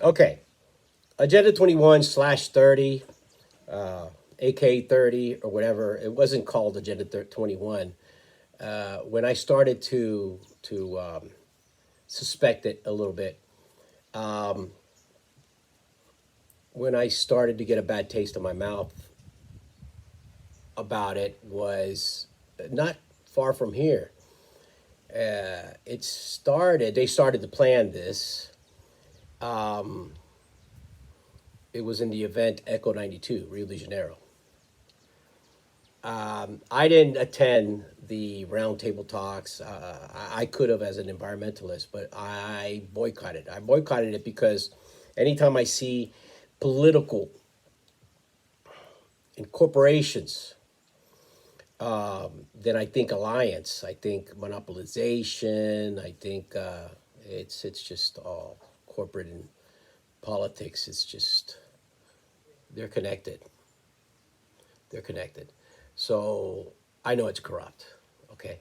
Okay, Agenda 21 slash 30, AK 30 or whatever. It wasn't called Agenda 21. When I started to suspect it a little bit, when I started to get a bad taste in my mouth about it, was not far from here. They started to plan this. It was in the event Echo 92, Rio de Janeiro. I didn't attend the roundtable talks. I could have as an environmentalist, but I boycotted. I boycotted it because anytime I see political and corporations, then I think alliance. I think monopolization. I think it's just all corporate and politics. It's just they're connected. They're connected. So I know it's corrupt. Okay.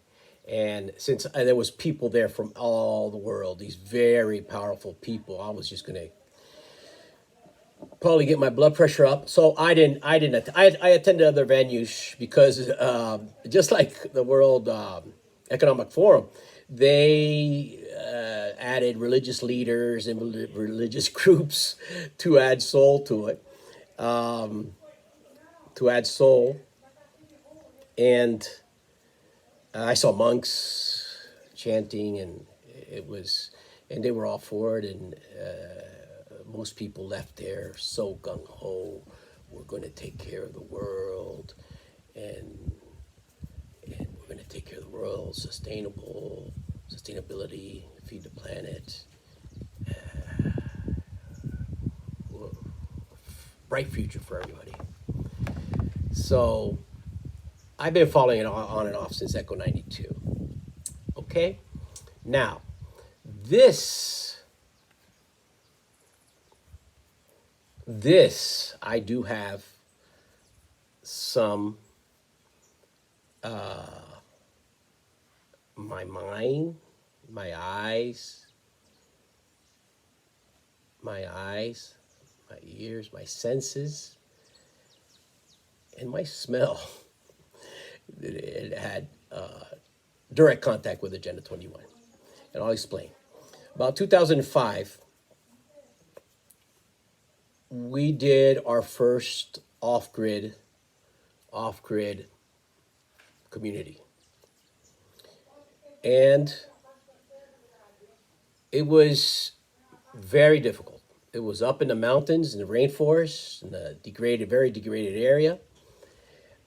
And since there was people there from all the world, these very powerful people, I was just gonna probably get my blood pressure up. So I attended other venues because just like the World Economic Forum, they added religious leaders and religious groups to add soul to it, to add soul. And I saw monks chanting, and it was, and they were all for it. And most people left there so gung ho. We're going to take care of the world, and we're going to take care of the world. Sustainability, feed the planet. Bright future for everybody. So I've been following it on and off since Echo 92. Okay? Now, this, I do have some, my mind, my eyes, my ears, my senses, and my smell. It had direct contact with Agenda 21. And I'll explain. About 2005, we did our first off-grid community. And it was very difficult. It was up in the mountains, in the rainforest, in a very degraded area.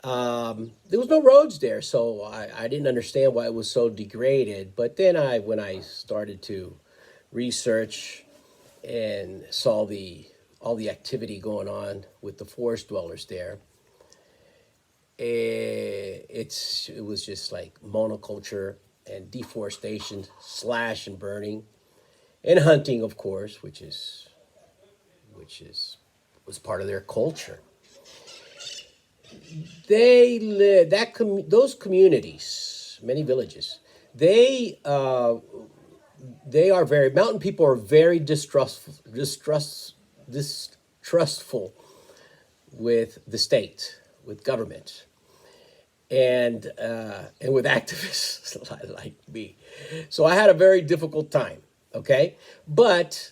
There was no roads there, so I didn't understand why it was so degraded. But then when I started to research and saw all the activity going on with the forest dwellers there, it was just like monoculture and deforestation, slash and burning, and hunting, of course, which was part of their culture. They live those communities, many villages. They are very mountain people are very distrustful with the state, with government, and with activists like me. So I had a very difficult time. Okay, but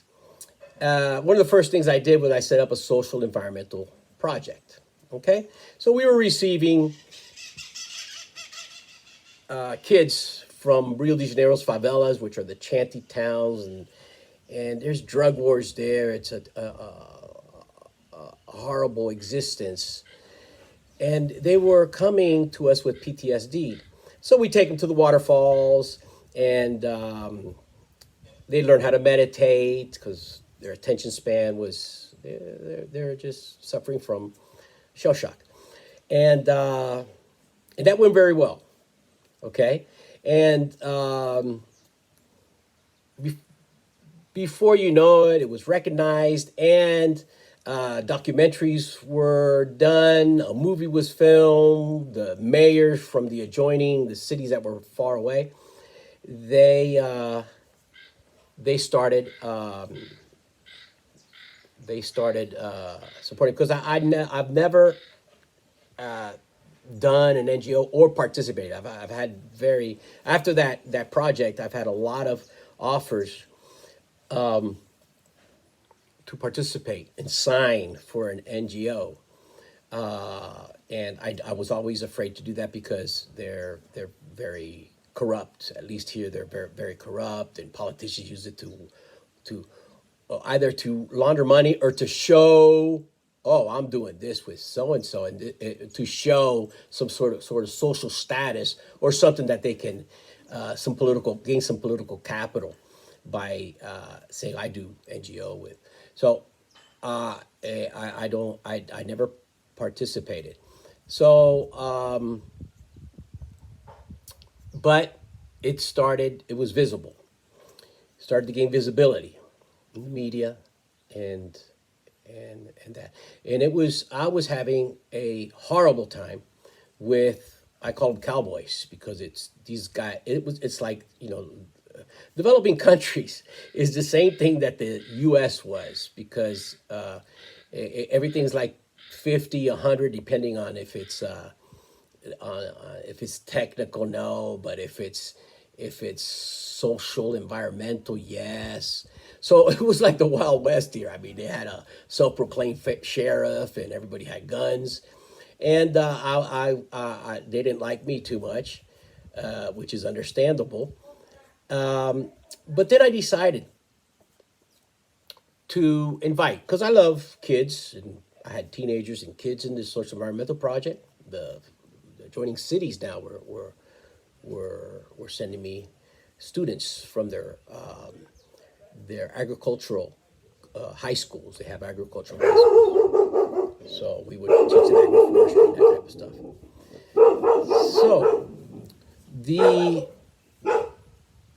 one of the first things I did was I set up a social environmental project. Okay, so we were receiving kids from Rio de Janeiro's favelas, which are the shanty towns, and there's drug wars there. It's a horrible existence, and they were coming to us with PTSD. So we take them to the waterfalls, and they learn how to meditate because their attention span was they're just suffering from shell shock, and that went very well. Okay, and before you know it, it was recognized, and documentaries were done. A movie was filmed. The mayors from the cities that were far away, they started they started supporting, because I've never done an NGO or participated. I've had very, after that project, I've had a lot of offers to participate and sign for an NGO. And I was always afraid to do that because they're very corrupt. At least here, they're very, very corrupt, and politicians use it to either to launder money or to show, oh, I'm doing this with so and so, and to show some sort of social status or something that they can gain some political capital by saying I do NGO with. So I never participated. So but it was visible, started to gain visibility in the media, and that, and I was having a horrible time with, I call them cowboys, because it's these guys. It's like, developing countries is the same thing that the U.S. was, because everything's like 50, 100, depending on if it's if it's technical, no, but if it's social, environmental, yes. So it was like the Wild West here. I mean, they had a self-proclaimed sheriff, and everybody had guns, and they didn't like me too much, which is understandable. But then I decided to invite, because I love kids, and I had teenagers and kids in this social environmental project. The adjoining cities now were sending me students from their agricultural high schools. They have agricultural high schools, so we would teach them agriculture and that type of stuff. So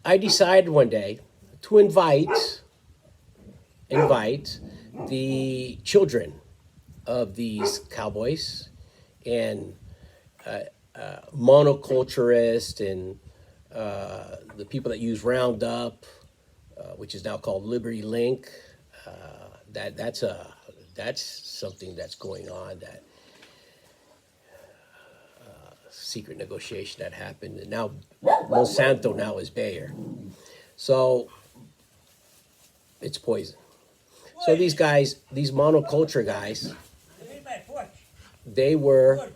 I decided one day to invite the children of these cowboys and monoculturists, and the people that use Roundup, which is now called Liberty Link. That's something that's going on. That secret negotiation that happened, and now Monsanto now is Bayer, so it's poison. So these guys, these monoculture guys, they were